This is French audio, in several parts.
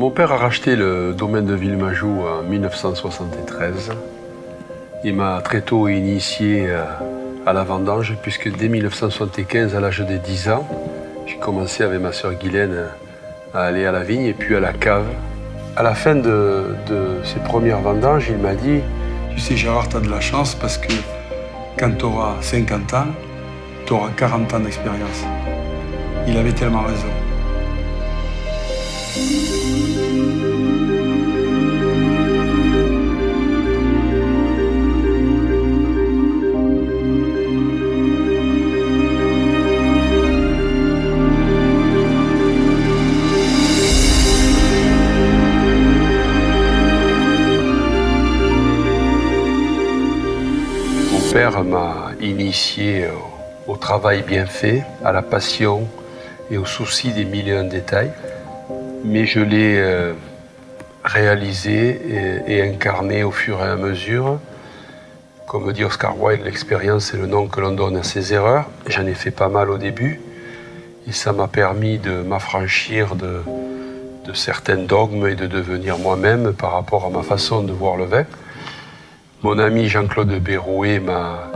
Mon père a racheté le domaine de Villemajou en 1973. Il m'a très tôt initié à la vendange, puisque dès 1975, à l'âge de 10 ans, j'ai commencé avec ma sœur Guylaine à aller à la vigne et puis à la cave. À la fin de ses premières vendanges, il m'a dit « Tu sais Gérard, tu as de la chance parce que quand tu auras 50 ans, tu auras 40 ans d'expérience. » Il avait tellement raison. Mon père m'a initié au travail bien fait, à la passion et au souci des mille et un détails. Mais je l'ai réalisé et incarné au fur et à mesure. Comme dit Oscar Wilde, l'expérience c'est le nom que l'on donne à ses erreurs. J'en ai fait pas mal au début et ça m'a permis de m'affranchir de certains dogmes et de devenir moi-même par rapport à ma façon de voir le vin. Mon ami Jean-Claude Berrouet m'a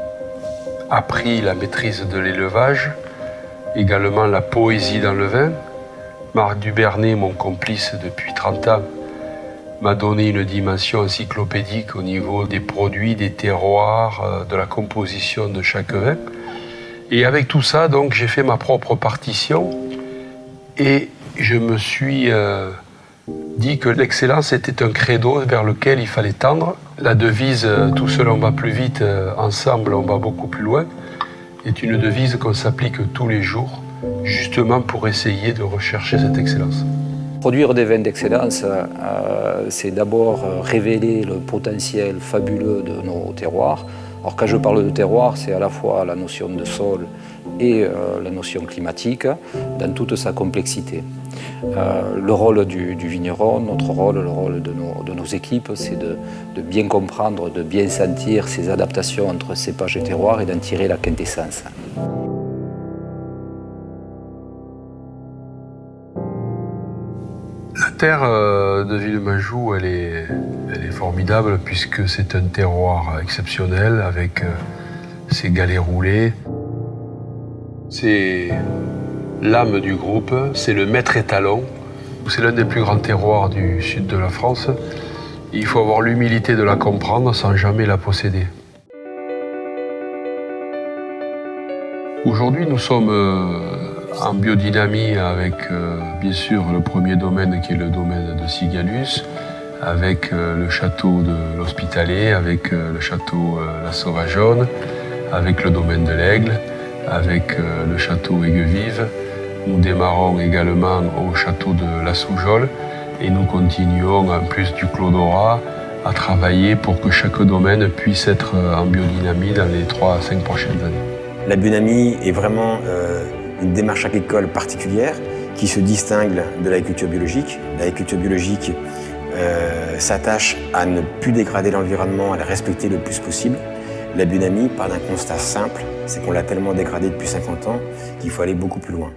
appris la maîtrise de l'élevage, également la poésie dans le vin. Marc Dubernay, mon complice depuis 30 ans, m'a donné une dimension encyclopédique au niveau des produits, des terroirs, de la composition de chaque vin. Et avec tout ça, donc, j'ai fait ma propre partition et je me suis dit que l'excellence était un credo vers lequel il fallait tendre. La devise « Tout seul on va plus vite, ensemble on va beaucoup plus loin » est une devise qu'on s'applique tous les jours, justement pour essayer de rechercher cette excellence. Produire des vins d'excellence, c'est d'abord révéler le potentiel fabuleux de nos terroirs. Alors quand je parle de terroir, c'est à la fois la notion de sol et la notion climatique dans toute sa complexité. Le rôle du vigneron, notre rôle, le rôle de nos équipes, c'est de bien comprendre, de bien sentir ces adaptations entre cépage et terroir et d'en tirer la quintessence. La terre de Villemajou, elle est formidable puisque c'est un terroir exceptionnel avec ses galets roulés. C'est l'âme du groupe, c'est le maître étalon. C'est l'un des plus grands terroirs du sud de la France. Il faut avoir l'humilité de la comprendre sans jamais la posséder. Aujourd'hui, nous sommes en biodynamie avec, bien sûr, le premier domaine qui est le domaine de Sigalus, avec le château de l'Hospitalet, avec le château La Sauvageonne, avec le domaine de l'Aigle, avec le château Aiguevive. Nous démarrons également au château de la Soujole et nous continuons, en plus du Clos d'Orat, à travailler pour que chaque domaine puisse être en biodynamie dans les 3 à 5 prochaines années. La biodynamie est vraiment une démarche agricole particulière qui se distingue de l'agriculture biologique. L'agriculture biologique s'attache à ne plus dégrader l'environnement, à le respecter le plus possible. La biodynamie part d'un constat simple, c'est qu'on l'a tellement dégradé depuis 50 ans qu'il faut aller beaucoup plus loin.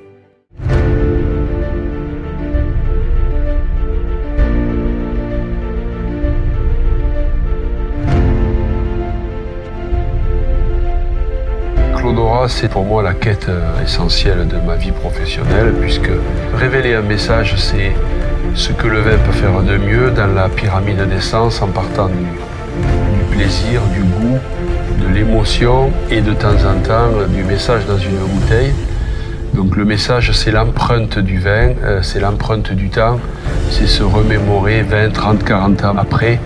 Clos d'Orat, c'est pour moi la quête essentielle de ma vie professionnelle, puisque révéler un message, c'est ce que le vin peut faire de mieux dans la pyramide des sens, en partant du plaisir, du goût, de l'émotion et de temps en temps du message dans une bouteille. Donc le message, c'est l'empreinte du vin, c'est l'empreinte du temps, c'est se remémorer 20, 30, 40 ans après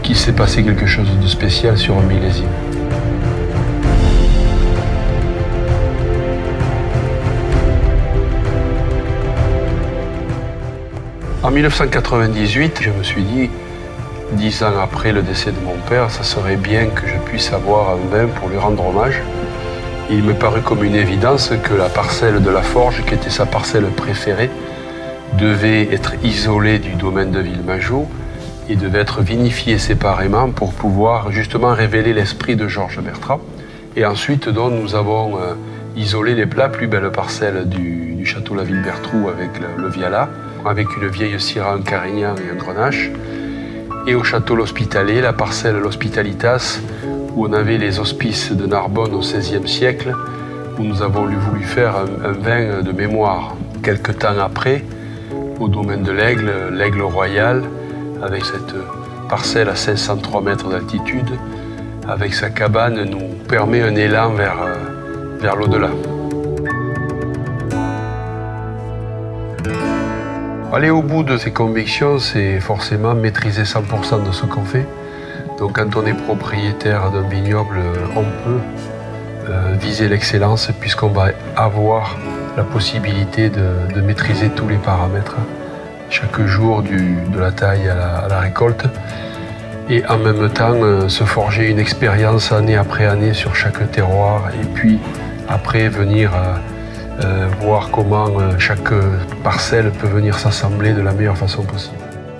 qu'il s'est passé quelque chose de spécial sur un millésime. En 1998, je me suis dit, 10 ans après le décès de mon père, ça serait bien que je puisse avoir un vin pour lui rendre hommage. Il me parut comme une évidence que la parcelle de la Forge, qui était sa parcelle préférée, devait être isolée du domaine de Villemajou et devait être vinifiée séparément pour pouvoir justement révéler l'esprit de Georges Bertrand. Et ensuite, donc, nous avons isolé la plus belle parcelle du château La Ville-Bertroux avec le Viala. avec une vieille Syrah, un Carignan et un Grenache. Et au château L'Hospitalet, la parcelle L'Hospitalitas, où on avait les hospices de Narbonne au XVIe siècle, où nous avons voulu faire un vin de mémoire. Quelque temps après, au domaine de l'Aigle, l'Aigle Royal, avec cette parcelle à 503 mètres d'altitude, avec sa cabane, nous permet un élan vers l'au-delà. Aller au bout de ses convictions, c'est forcément maîtriser 100% de ce qu'on fait. Donc quand on est propriétaire d'un vignoble, on peut viser l'excellence puisqu'on va avoir la possibilité de maîtriser tous les paramètres chaque jour de la taille à la récolte et en même temps se forger une expérience année après année sur chaque terroir et puis après venir voir comment chaque parcelle peut venir s'assembler de la meilleure façon possible.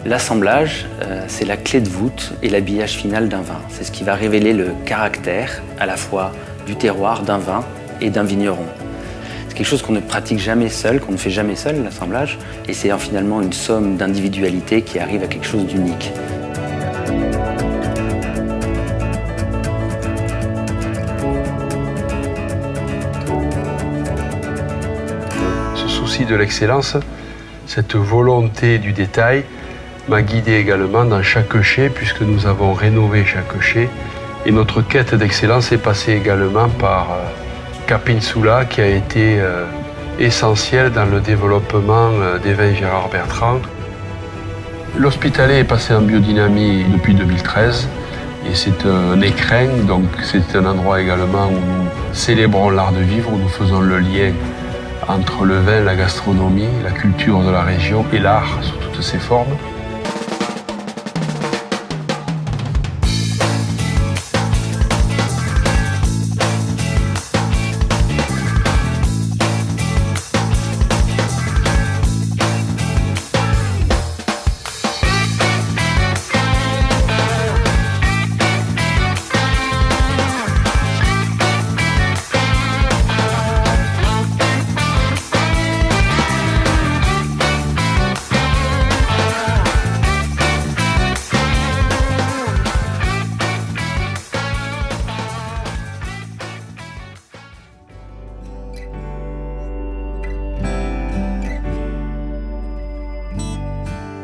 L'assemblage, c'est la clé de voûte et l'habillage final d'un vin. C'est ce qui va révéler le caractère à la fois du terroir, d'un vin et d'un vigneron. C'est quelque chose qu'on ne pratique jamais seul, qu'on ne fait jamais seul, l'assemblage, et c'est finalement une somme d'individualité qui arrive à quelque chose d'unique. Ce souci de l'excellence, cette volonté du détail, m'a guidé également dans chaque chai, puisque nous avons rénové chaque chai. Et notre quête d'excellence est passée également par Capinsula, qui a été essentiel dans le développement des vins Gérard Bertrand. L'Hospitalet est passé en biodynamie depuis 2013 et c'est un écrin, donc c'est un endroit également où nous célébrons l'art de vivre, où nous faisons le lien entre le vin, la gastronomie, la culture de la région et l'art sous toutes ses formes.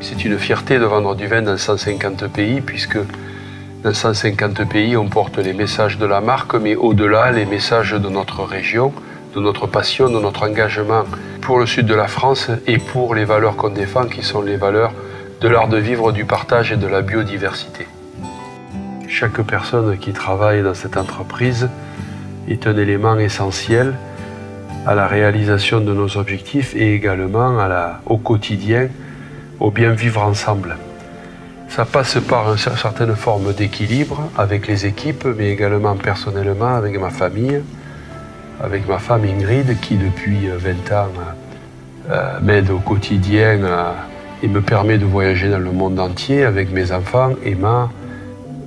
C'est une fierté de vendre du vin dans 150 pays, puisque dans 150 pays, on porte les messages de la marque, mais au-delà, les messages de notre région, de notre passion, de notre engagement pour le sud de la France et pour les valeurs qu'on défend, qui sont les valeurs de l'art de vivre, du partage et de la biodiversité. Chaque personne qui travaille dans cette entreprise est un élément essentiel à la réalisation de nos objectifs et également au quotidien, au bien vivre ensemble. Ça passe par une certaine forme d'équilibre avec les équipes, mais également personnellement avec ma famille, avec ma femme Ingrid, qui depuis 20 ans m'aide au quotidien et me permet de voyager dans le monde entier avec mes enfants, Emma,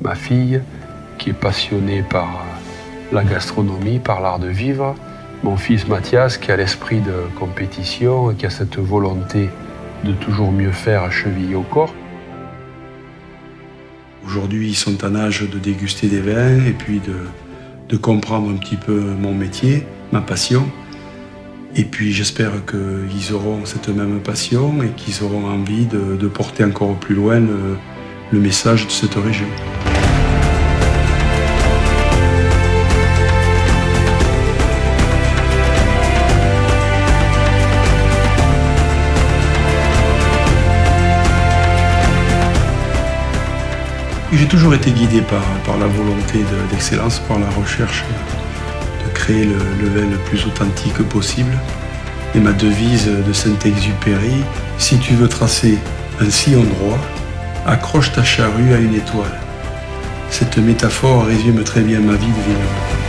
ma fille, qui est passionnée par la gastronomie, par l'art de vivre, mon fils Mathias, qui a l'esprit de compétition et qui a cette volonté de toujours mieux faire chevillé au corps. Aujourd'hui, ils sont en âge de déguster des vins et puis de comprendre un petit peu mon métier, ma passion. Et puis j'espère qu'ils auront cette même passion et qu'ils auront envie de porter encore plus loin le message de cette région. J'ai toujours été guidé par la volonté d'excellence, par la recherche de créer le vin le plus authentique possible. Et ma devise de Saint-Exupéry, si tu veux tracer un sillon droit, accroche ta charrue à une étoile. Cette métaphore résume très bien ma vie de vigneron.